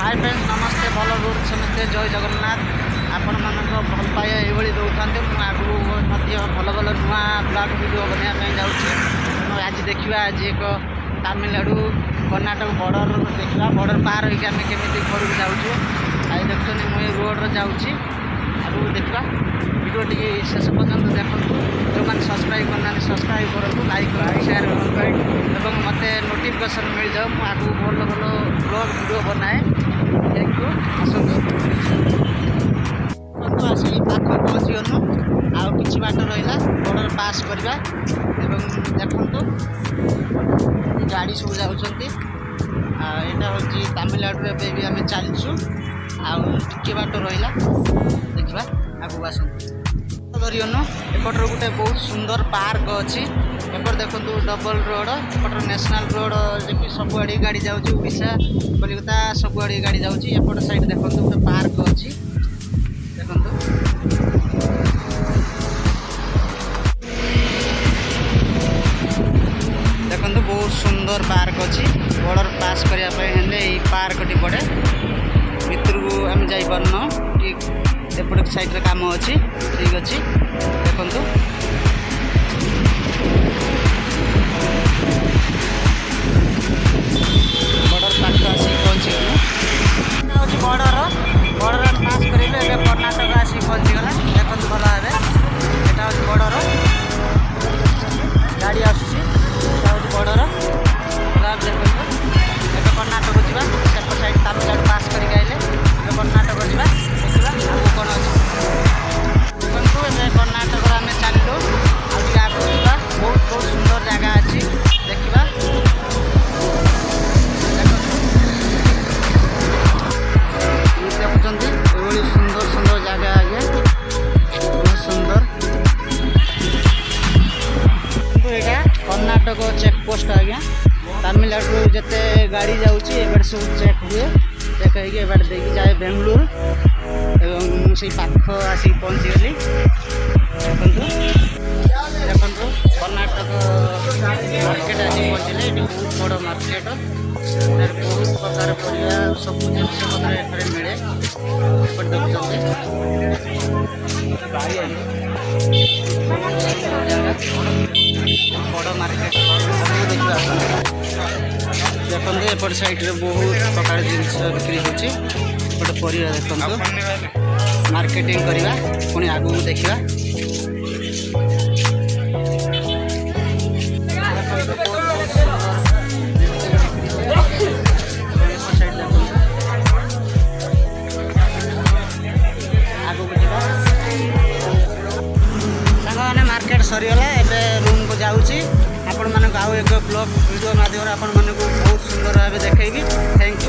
Hi friends नमस्ते भल road समस्ते जय जगन्नाथ आपण मानक भल पाए ये दौरान मुझे आगू भल भल नुआ ब्लॉग वीडियो बनाया जाऊँगी आज देखा आज एक तमिलनाडु कर्णाटक बॉर्डर देखा बॉर्डर पार होकर आम केमी घर को जाऊँ आज देखते मुझे रोड जाऊँगी आगू देखा वीडियो टी शेष पर्यटन देखो जो मैंने सब्सक्राइब करना सब्सक्राइब करूँ लाइक करूँ शेयर करूँ और मत नोटिफिकेशन मिल जाओ मुझे आगू भल भल ब्लॉग वीडियो बनाए थैंक यू आसतु आसिक पाख पहुँची गलु आउ कि बाट रहा बॉर्डर पास करवा देखु गाड़ी सब जाऊँच यहाँ हूँ तमिलनाडु भी आम चलचु आगे बाट रहा देखा आगू आस धरियन एपटर गोटे बहुत सुंदर पार्क अच्छी एपट देखो डबल रोड एपटर नेशनल रोड जी सबुआड़ी गाड़ी जाऊँगी ओडिशा कलिकता सबुआड़ी गाड़ी जाऊँगी एपट साइड देखो गोटे पार्क अच्छी देखो देखो बहुत सुंदर पार्क अच्छी बॉर्डर पास करने पार्क टी पड़े भितर को आम जापरन ठीक एपट साइड रे काम अच्छी ठीक अच्छी देखो बॉर्डर पास आसिक पहुँची गलु बॉर्डर पास करेंगे कर्णाटक आसिक पहुँचीगला देखो भल भाव यहाँ हूँ बॉर्डर गाड़ी आसूसी बॉर्डर देखो ए कर्णाटक जावा सेपट साइड तमिलनाडु पास करके आइले कर्णाटक जावा देखा आगे कौन अच्छे देखो ए कर्णाटक आम चलू आगे आगे जावा बहुत बहुत सुंदर जगह अच्छी देखा देखुं ये सुंदर सुंदर जगह आगे बहुत सुंदर यहाँ कर्णाटक चेकपोस्ट आज्ञा तमिलनाडु जिते गाड़ी जाऊँगी एबे सब चेक हुए चेक होकर देखी जाए बेंगलुरु एवं से पाख आसिक पहुँचीगली देखो कर्णाटक मार्केट आसिक पहुँचले ये बहुत बड़ मार्केट बहुत प्रकार परिया सब जिनस मिले बड़ मार्केट देखो एपट साइड रे बहुत प्रकार जिनस बिक्री होची गोटे परिया देखो मार्केटिंग करवा पुणी आगू देखा मार्केट सरीगला एवं रूम को जाऊँगी आपण मानक आउ एक ब्लॉग वीडियो माध्यम आपण मानक बहुत सुंदर भाव देखी थैंक यू।